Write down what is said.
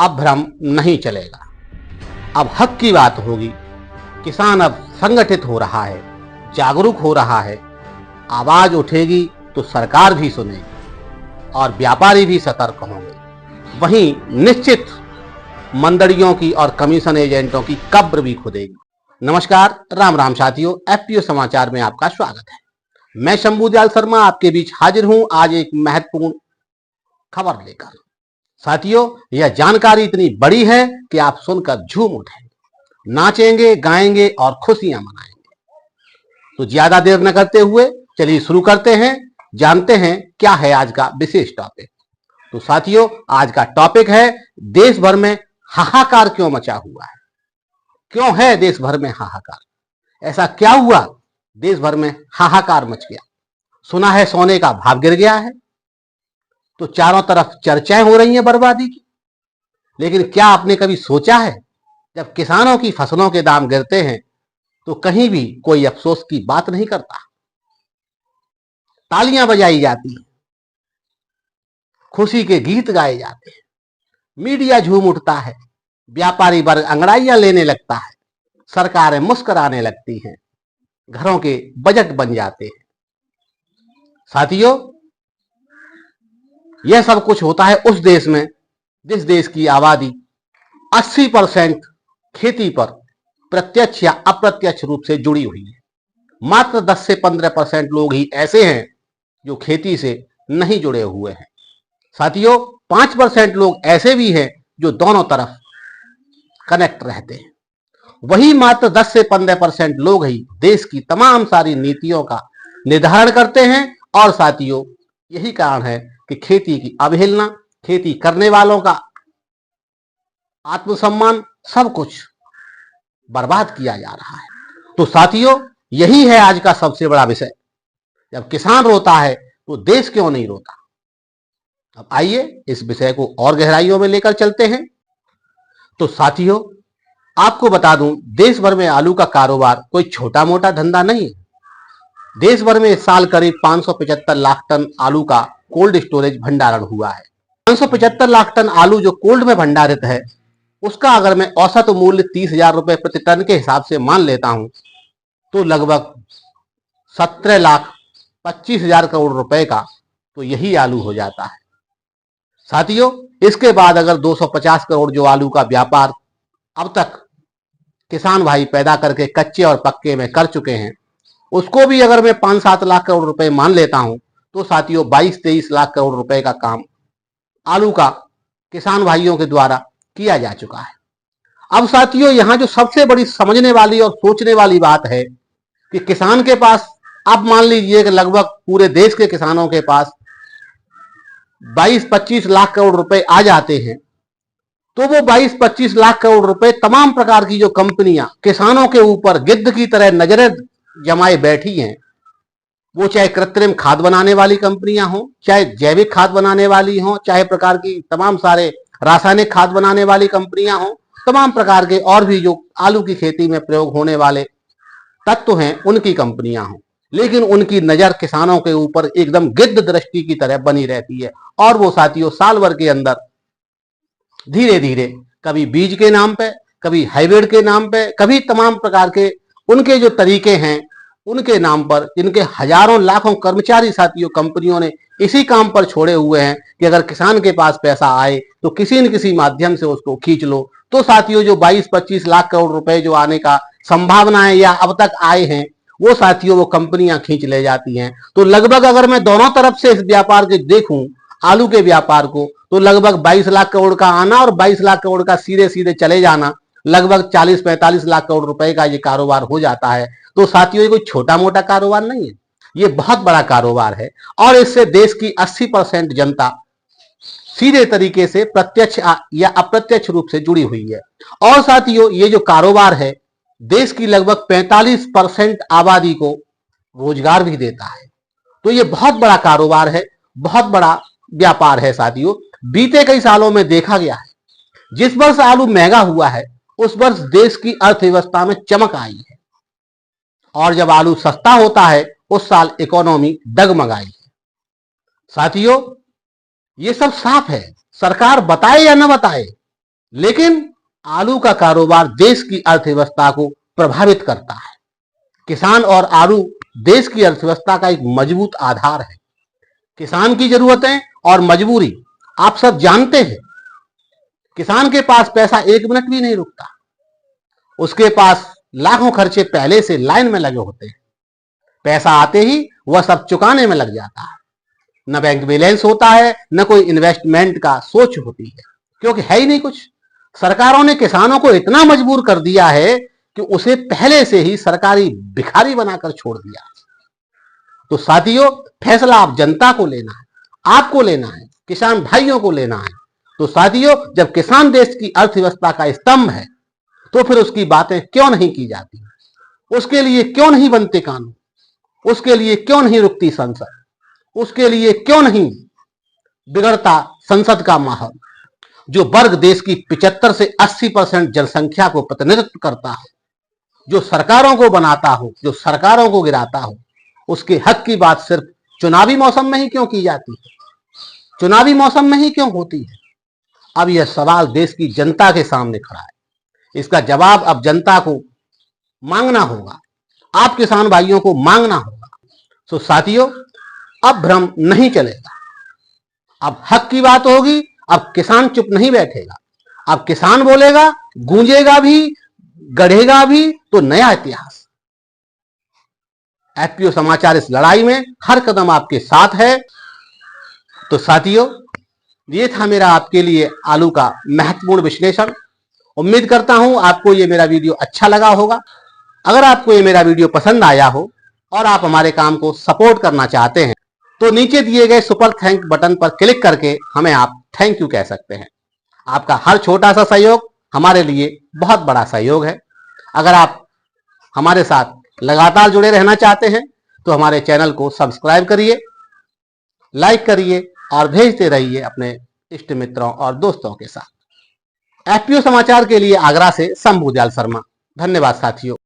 अब भ्रम नहीं चलेगा, अब हक की बात होगी। किसान अब संगठित हो रहा है, जागरूक हो रहा है। आवाज उठेगी तो सरकार भी सुनेगी और व्यापारी भी सतर्क होंगे। वहीं निश्चित मंडलियों की और कमीशन एजेंटों की कब्र भी खुदेगी। नमस्कार, राम राम साथियों, एफपीओ समाचार में आपका स्वागत है। मैं शंभूदयाल शर्मा आपके बीच हाजिर हूं आज एक महत्वपूर्ण खबर लेकर। साथियों, यह जानकारी इतनी बड़ी है कि आप सुनकर झूम उठेंगे, नाचेंगे, गाएंगे और खुशियां मनाएंगे। तो ज्यादा देर न करते हुए चलिए शुरू करते हैं, जानते हैं क्या है आज का विशेष टॉपिक। तो साथियों, आज का टॉपिक है देश भर में हाहाकार क्यों मचा हुआ है। क्यों है देश भर में हाहाकार? ऐसा क्या हुआ देश भर में हाहाकार मच गया? सुना है सोने का भाव गिर गया है, तो चारों तरफ चर्चाएं हो रही हैं बर्बादी की। लेकिन क्या आपने कभी सोचा है, जब किसानों की फसलों के दाम गिरते हैं तो कहीं भी कोई अफसोस की बात नहीं करता, तालियां बजाई जाती हैं, खुशी के गीत गाए जाते हैं, मीडिया झूम उठता है, व्यापारी वर्ग अंगड़ाइयां लेने लगता है, सरकारें मुस्कुराने लगती हैं, घरों के बजट बन जाते हैं। साथियों, यह सब कुछ होता है उस देश में जिस देश की आबादी 80% खेती पर प्रत्यक्ष या अप्रत्यक्ष रूप से जुड़ी हुई है। मात्र 10 से 15% लोग ही ऐसे हैं जो खेती से नहीं जुड़े हुए हैं। साथियों, 5% लोग ऐसे भी हैं जो दोनों तरफ कनेक्ट रहते हैं। वही मात्र 10 से 15% लोग ही देश की तमाम सारी नीतियों का निर्धारण करते हैं। और साथियों, यही कारण है कि खेती की अवहेलना, खेती करने वालों का आत्मसम्मान, सब कुछ बर्बाद किया जा रहा है। तो साथियों, यही है आज का सबसे बड़ा विषय। जब किसान रोता है तो देश क्यों नहीं रोता? अब आइए इस विषय को और गहराइयों में लेकर चलते हैं। तो साथियों, आपको बता दूं, देश भर में आलू का कारोबार कोई छोटा मोटा धंधा नहीं है। देश भर में इस साल करीब 575 लाख टन आलू का कोल्ड स्टोरेज भंडारण हुआ है। 575 लाख टन आलू जो कोल्ड में भंडारित है, उसका अगर मैं औसत मूल्य 30,000 रुपए प्रति टन के हिसाब से मान लेता हूं तो लगभग 17,25,000 करोड़ रुपए का तो यही आलू हो जाता है। साथियों, इसके बाद अगर 250 करोड़ जो आलू का व्यापार अब तक किसान भाई पैदा करके कच्चे और पक्के में कर चुके हैं, उसको भी अगर मैं 5-7 लाख करोड़ रुपए मान लेता हूं तो साथियों 22-23 लाख करोड़ रुपए का काम आलू का किसान भाइयों के द्वारा किया जा चुका है। अब साथियों, यहां जो सबसे बड़ी समझने वाली और सोचने वाली बात है कि किसान के पास, अब मान लीजिए कि लगभग पूरे देश के किसानों के पास 22-25 लाख करोड़ रुपए आ जाते हैं, तो वो 22-25 लाख करोड़ रुपए तमाम प्रकार की जो कंपनियां किसानों के ऊपर गिद्ध की तरह नजरें जमाए बैठी हैं, वो चाहे कृत्रिम खाद बनाने वाली कंपनियां हों, चाहे जैविक खाद बनाने वाली हों, चाहे प्रकार की तमाम सारे रासायनिक खाद बनाने वाली कंपनियां हों, तमाम प्रकार के और भी जो आलू की खेती में प्रयोग होने वाले तत्व हैं उनकी कंपनियां हों, लेकिन उनकी नजर किसानों के ऊपर एकदम गिद्ध दृष्टि की तरह बनी रहती है। और वो साथियों साल भर के अंदर धीरे धीरे कभी बीज के नाम पे, कभी हाइब्रिड के नाम पे, कभी तमाम प्रकार के उनके जो तरीके हैं उनके नाम पर इनके हजारों लाखों कर्मचारी साथियों कंपनियों ने इसी काम पर छोड़े हुए हैं कि अगर किसान के पास पैसा आए तो किसी न किसी माध्यम से उसको खींच लो। तो साथियों, जो 22-25 लाख करोड़ रुपए जो आने का संभावनाएं या अब तक आए हैं, वो साथियों वो कंपनियां खींच ले जाती हैं। तो लगभग अगर मैं दोनों तरफ से इस व्यापार के देखूं, आलू के व्यापार को, तो लगभग 22 लाख करोड़ का आना और 22 लाख करोड़ का सीधे सीधे चले जाना, लगभग 40-45 लाख करोड़ रुपए का ये कारोबार हो जाता है। तो साथियों, ये कोई छोटा मोटा कारोबार नहीं है, ये बहुत बड़ा कारोबार है। और इससे देश की 80% जनता सीधे तरीके से प्रत्यक्ष या अप्रत्यक्ष रूप से जुड़ी हुई है। और साथियों, ये जो कारोबार है देश की लगभग 45% आबादी को रोजगार भी देता है। तो ये बहुत बड़ा कारोबार है, बहुत बड़ा व्यापार है। साथियों, बीते कई सालों में देखा गया है, जिस वर्ष आलू महंगा हुआ है उस वर्ष देश की अर्थव्यवस्था में चमक आई है, और जब आलू सस्ता होता है उस साल इकोनॉमी डगमगाई है। साथियों, ये सब साफ है, सरकार बताए या न बताए, लेकिन आलू का कारोबार देश की अर्थव्यवस्था को प्रभावित करता है। किसान और आलू देश की अर्थव्यवस्था का एक मजबूत आधार है। किसान की जरूरतें और मजबूरी आप सब जानते हैं। किसान के पास पैसा एक मिनट भी नहीं रुकता। उसके पास लाखों खर्चे पहले से लाइन में लगे होते हैं। पैसा आते ही वह सब चुकाने में लग जाता है। न बैंक बैलेंस होता है, न कोई इन्वेस्टमेंट का सोच होती है, क्योंकि है ही नहीं कुछ। सरकारों ने किसानों को इतना मजबूर कर दिया है कि उसे पहले से ही सरकारी भिखारी बनाकर छोड़ दिया। तो साथियों, फैसला आप जनता को लेना है, आपको लेना है, किसान भाइयों को लेना है। तो साथियों, जब किसान देश की अर्थव्यवस्था का स्तंभ है, तो फिर उसकी बातें क्यों नहीं की जाती? उसके लिए क्यों नहीं बनते कानून? उसके लिए क्यों नहीं रुकती संसद? उसके लिए क्यों नहीं बिगड़ता संसद का माहौल? जो वर्ग देश की 75 से 80% जनसंख्या को प्रतिनिधित्व करता हो, जो सरकारों को बनाता हो, जो सरकारों को गिराता हो, उसके हक की बात सिर्फ चुनावी मौसम में ही क्यों की जाती है? चुनावी मौसम में ही क्यों होती है? अब यह सवाल देश की जनता के सामने खड़ा है। इसका जवाब अब जनता को मांगना होगा, आप किसान भाइयों को मांगना होगा। तो साथियों, अब भ्रम नहीं चलेगा। अब हक की बात होगी। अब किसान चुप नहीं बैठेगा। अब किसान बोलेगा, गूंजेगा भी, गढ़ेगा भी तो नया इतिहास। एफपीओ समाचार इस लड़ाई में हर कदम आपके साथ है। तो साथियों, ये था मेरा आपके लिए आलू का महत्वपूर्ण विश्लेषण। उम्मीद करता हूं आपको ये मेरा वीडियो अच्छा लगा होगा। अगर आपको ये मेरा वीडियो पसंद आया हो और आप हमारे काम को सपोर्ट करना चाहते हैं, तो नीचे दिए गए सुपर थैंक बटन पर क्लिक करके हमें आप थैंक यू कह सकते हैं। आपका हर छोटा सा सहयोग हमारे लिए बहुत बड़ा सहयोग है। अगर आप हमारे साथ लगातार जुड़े रहना चाहते हैं, तो हमारे चैनल को सब्सक्राइब करिए, लाइक करिए और भेजते रहिए अपने इष्ट मित्रों और दोस्तों के साथ। एफपीओ समाचार के लिए आगरा से शंभू दयाल शर्मा। धन्यवाद साथियों।